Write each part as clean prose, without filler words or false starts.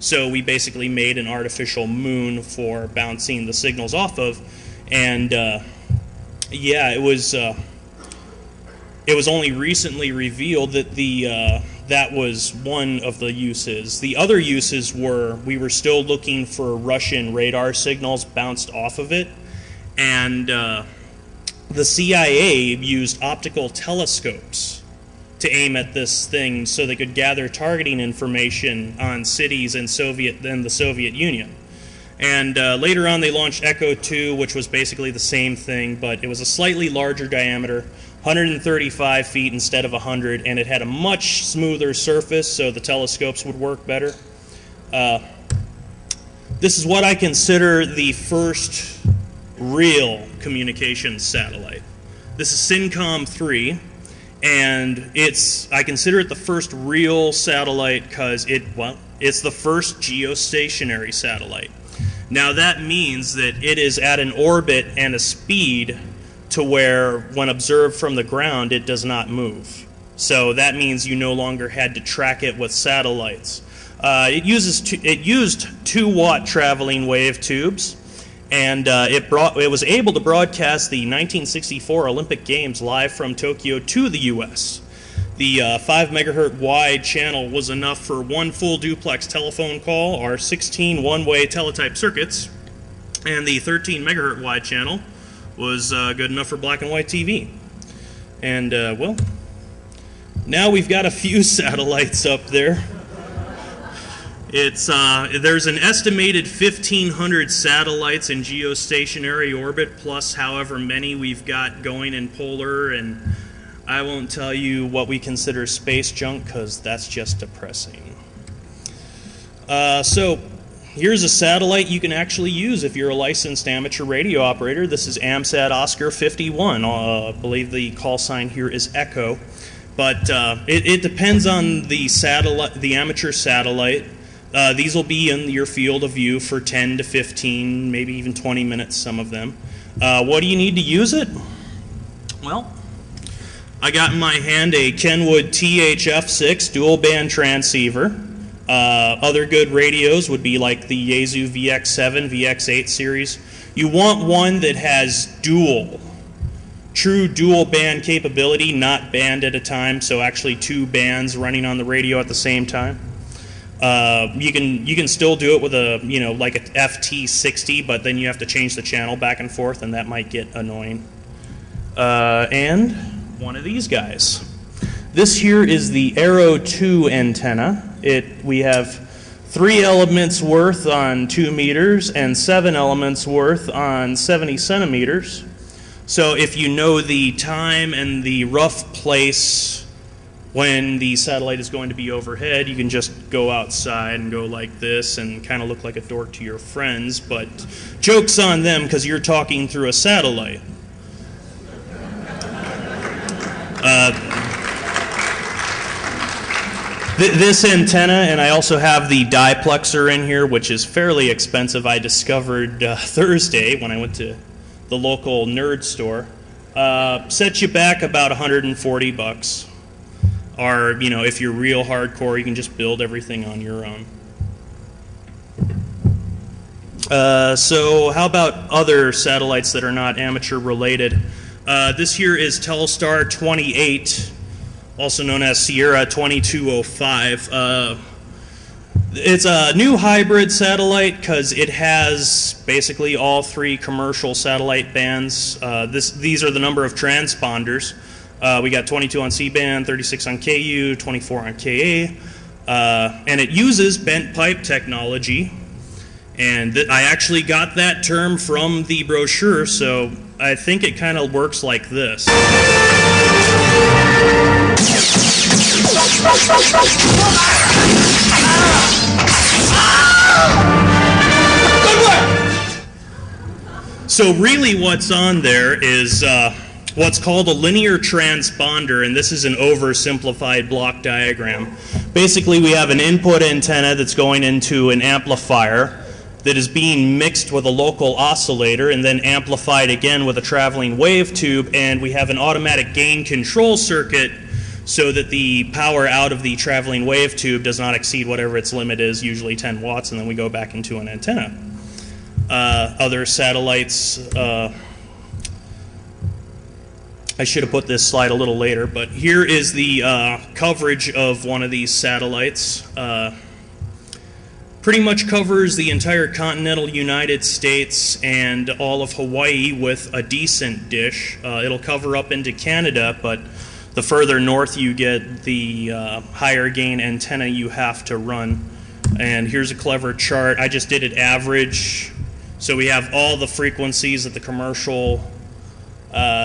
So we basically made an artificial moon for bouncing the signals off of, and yeah, it was only recently revealed that that was one of the uses. The other uses were we were still looking for Russian radar signals bounced off of it, and the CIA used optical telescopes to aim at this thing so they could gather targeting information on cities in the Soviet Union. And later on they launched Echo 2, which was basically the same thing, but it was a slightly larger diameter, 135 feet instead of 100, and it had a much smoother surface so the telescopes would work better. This is what I consider the first real communications satellite. This is Syncom 3. And I consider it the first real satellite because it's the first geostationary satellite. Now that means that it is at an orbit and a speed to where when observed from the ground it does not move. So that means you no longer had to track it with satellites. It used 2-watt traveling wave tubes. And it was able to broadcast the 1964 Olympic Games live from Tokyo to the U.S. The 5 megahertz wide channel was enough for one full duplex telephone call or 16 one-way teletype circuits, and the 13 megahertz wide channel was good enough for black and white TV. And well, now we've got a few satellites up there. There's an estimated 1,500 satellites in geostationary orbit, plus however many we've got going in polar, and I won't tell you what we consider space junk, because that's just depressing. So here's a satellite you can actually use if you're a licensed amateur radio operator. This is AMSAT-OSCAR 51. I believe the call sign here is Echo, but it depends on the satellite, the amateur satellite. These will be in your field of view for 10 to 15, maybe even 20 minutes, some of them. What do you need to use it? Well, I got in my hand a Kenwood THF6 dual band transceiver. Other good radios would be like the Yaesu VX7, VX8 series. You want one that has true dual band capability, not band at a time, so actually 2 bands running on the radio at the same time. You can still do it with a like a FT60, but then you have to change the channel back and forth, and that might get annoying. And one of these guys. This here is the Arrow 2 antenna. We have 3 elements worth on 2 meters and 7 elements worth on 70 centimeters. So if you know the time and the rough place when the satellite is going to be overhead, you can just go outside and go like this and kind of look like a dork to your friends, but joke's on them because you're talking through a satellite. This antenna, and I also have the diplexer in here, which is fairly expensive. I discovered Thursday when I went to the local nerd store. Sets you back about $140. Or, if you're real hardcore, you can just build everything on your own. So how about other satellites that are not amateur related? This here is Telstar 28, also known as Sierra 2205. It's a new hybrid satellite because it has basically all 3 commercial satellite bands. These are the number of transponders. We got 22 on C-band, 36 on KU, 24 on KA, and it uses bent pipe technology. And I actually got that term from the brochure, so I think it kind of works like this. So really what's on there is what's called a linear transponder, and this is an oversimplified block diagram. Basically, we have an input antenna that's going into an amplifier that is being mixed with a local oscillator and then amplified again with a traveling wave tube, and we have an automatic gain control circuit so that the power out of the traveling wave tube does not exceed whatever its limit is, usually 10 watts, and then we go back into an antenna. Other satellites, I should have put this slide a little later, but here is the coverage of one of these satellites. Pretty much covers the entire continental United States and all of Hawaii with a decent dish. It'll cover up into Canada, but the further north you get, the higher gain antenna you have to run. And here's a clever chart. I just did it average. So we have all the frequencies that the commercial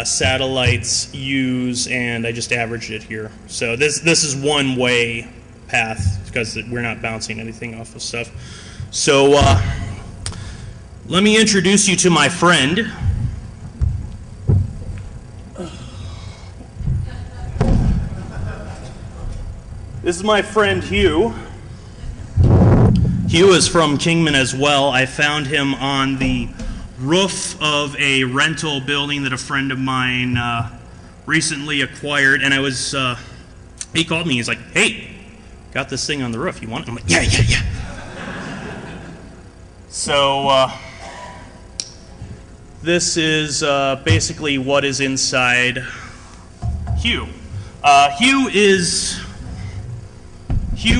satellites use, and I just averaged it here. So this is one way path because we're not bouncing anything off of stuff. So let me introduce you to my friend. This is my friend Hugh. Hugh is from Kingman as well. I found him on the roof of a rental building that a friend of mine recently acquired, and I was, he called me, he's like, hey, got this thing on the roof, you want it? I'm like, yeah. So, this is basically what is inside Hugh. Hugh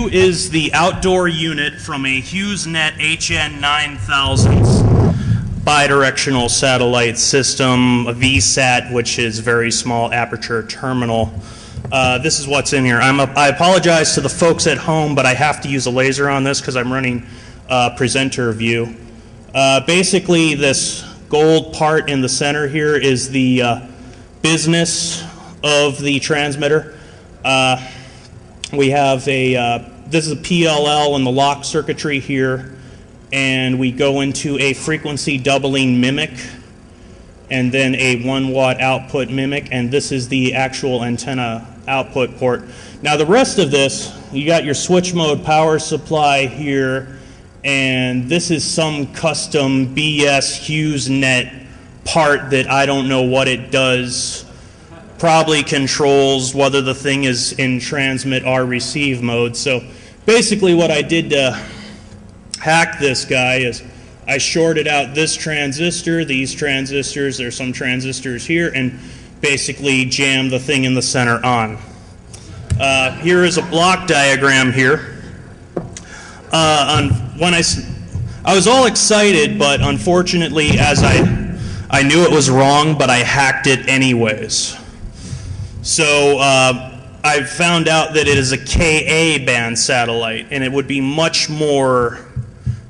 is the outdoor unit from a HughesNet HN9000 bidirectional satellite system, a VSAT, which is very small aperture terminal. This is what's in here. I apologize to the folks at home, but I have to use a laser on this because I'm running presenter view. Basically, this gold part in the center here is the business of the transmitter. We have this is a PLL in the lock circuitry here, and we go into a frequency doubling mimic, and then a 1 watt output mimic, and this is the actual antenna output port. Now the rest of this, you got your switch mode power supply here, and this is some custom BS HughesNet part that I don't know what it does. Probably controls whether the thing is in transmit or receive mode. So basically what I did to hack this guy is I shorted out this transistor, these transistors, there's some transistors here, and basically jammed the thing in the center on. Here is a block diagram here. When I was all excited, but unfortunately, as I knew it was wrong, but I hacked it anyways. So I found out that it is a Ka band satellite, and it would be much more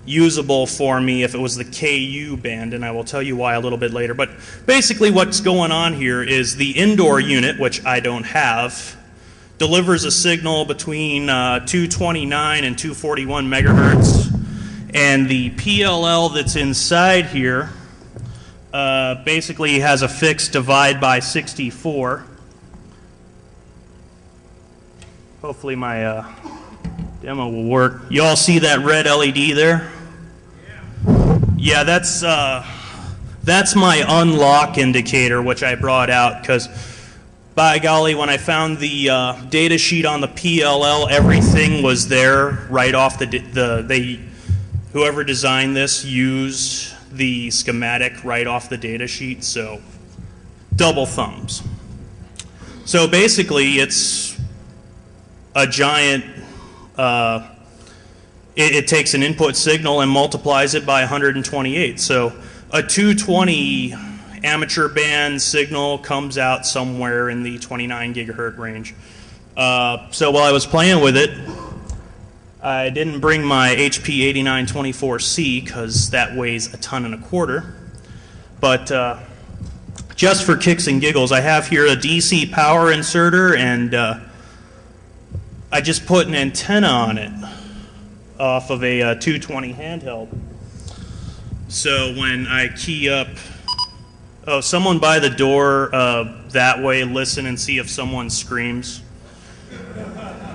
usable for me if it was the Ku band, and I will tell you why a little bit later. But basically what's going on here is the indoor unit, which I don't have, delivers a signal between 229 and 241 megahertz, and the PLL that's inside here basically has a fixed divide by 64. Hopefully my demo will work. You all see that red LED there? Yeah, that's my unlock indicator, which I brought out because, by golly, when I found the data sheet on the PLL, everything was there right off whoever designed this used the schematic right off the data sheet, so double thumbs. So basically, it's a giant, it takes an input signal and multiplies it by 128. So a 220 amateur band signal comes out somewhere in the 29 gigahertz range. So while I was playing with it, I didn't bring my HP 8924C because that weighs 1.25 tons. But just for kicks and giggles, I have here a DC power inserter, and I just put an antenna on it off of a 220 handheld. So when I key up, oh, someone by the door that way, listen and see if someone screams.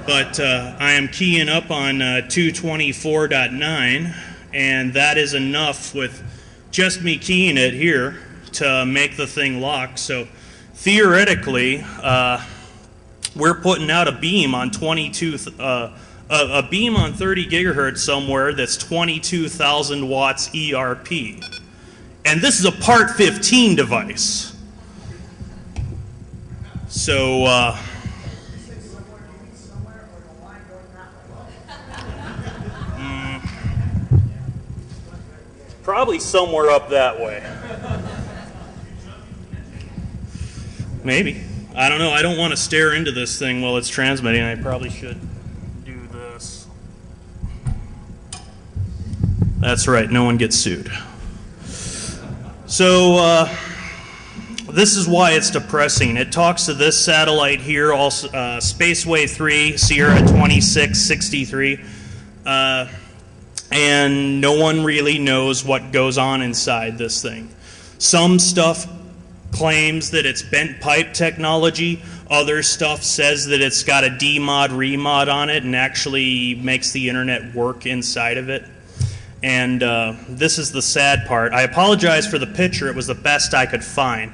But I am keying up on 224.9, and that is enough with just me keying it here to make the thing lock. So theoretically, we're putting out a beam on a beam on 30 gigahertz somewhere that's 22,000 watts ERP. And this is a part 15 device. So, probably somewhere up that way. Maybe. I don't know. I don't want to stare into this thing while it's transmitting. I probably should do this. That's right. No one gets sued. So this is why it's depressing. It talks to this satellite here, also Spaceway 3, Sierra 2663. And no one really knows what goes on inside this thing. Some stuff claims that it's bent pipe technology. Other stuff says that it's got a demod, remod on it and actually makes the internet work inside of it. And this is the sad part. I apologize for the picture. It was the best I could find.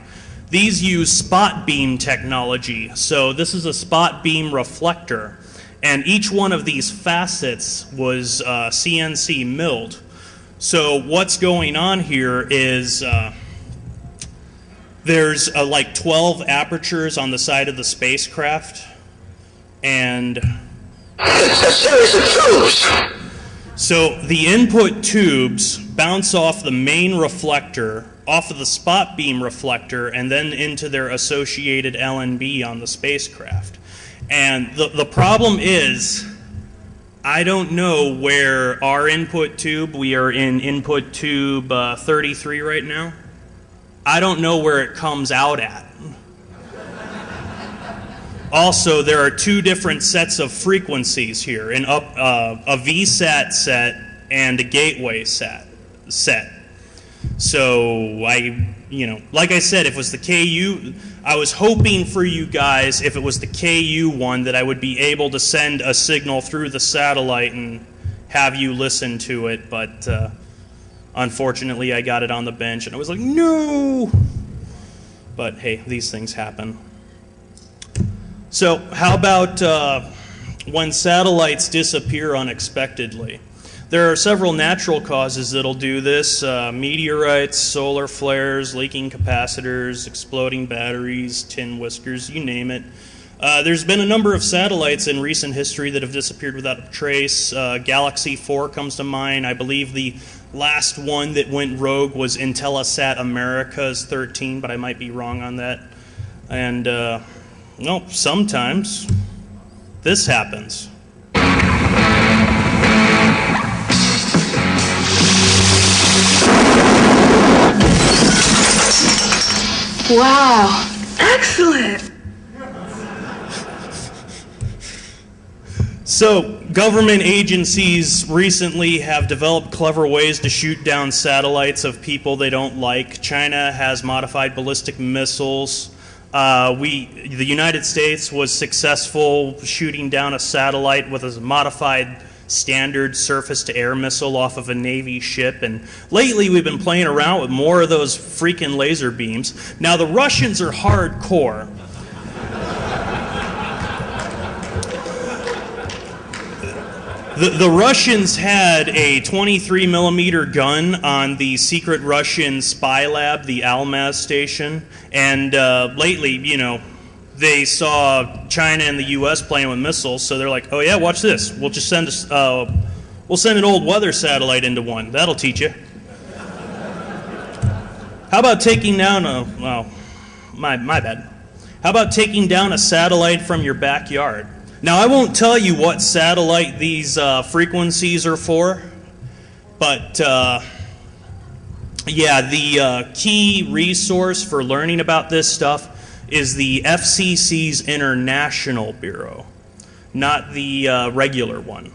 These use spot beam technology. So this is a spot beam reflector. And each one of these facets was CNC milled. So what's going on here is there's like 12 apertures on the side of the spacecraft, and it's a series of tubes. So the input tubes bounce off the main reflector, off of the spot beam reflector, and then into their associated LNB on the spacecraft. And the problem is, I don't know where our input tube, we are in input tube 33 right now, I don't know where it comes out at. Also, there are two different sets of frequencies here, a VSAT set and a gateway set. So like I said, if it was the KU, I was hoping for you guys, if it was the KU one, that I would be able to send a signal through the satellite and have you listen to it, but unfortunately I got it on the bench and I was like, no! But hey, these things happen. So how about when satellites disappear unexpectedly? There are several natural causes that'll do this. Meteorites, solar flares, leaking capacitors, exploding batteries, tin whiskers, you name it. There's been a number of satellites in recent history that have disappeared without a trace. Galaxy 4 comes to mind. I believe the last one that went rogue was Intelsat America's 13, but I might be wrong on that. And, no, sometimes this happens. Wow, excellent. So, government agencies recently have developed clever ways to shoot down satellites of people they don't like. China has modified ballistic missiles. The United States was successful shooting down a satellite with a modified standard surface-to-air missile off of a Navy ship, and lately we've been playing around with more of those freaking laser beams. Now the Russians are hardcore. The Russians had a 23 millimeter gun on the secret Russian spy lab, the Almaz station, and lately, they saw China and the U.S. playing with missiles, so they're like, oh yeah, watch this. We'll just send we'll send an old weather satellite into one. That'll teach you. How about taking down my bad. How about taking down a satellite from your backyard? Now, I won't tell you what satellite these frequencies are for, but yeah, the key resource for learning about this stuff is the FCC's International Bureau, not the regular one.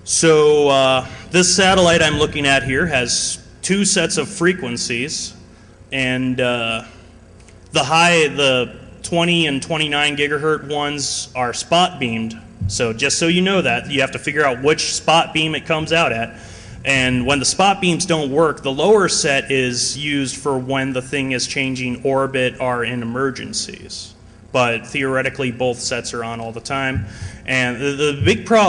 So this satellite I'm looking at here has two sets of frequencies, and the 20 and 29 gigahertz ones are spot beamed. So just so you know that, you have to figure out which spot beam it comes out at. And when the spot beams don't work, the lower set is used for when the thing is changing orbit or in emergencies. but theoretically both sets are on all the time. And the big problem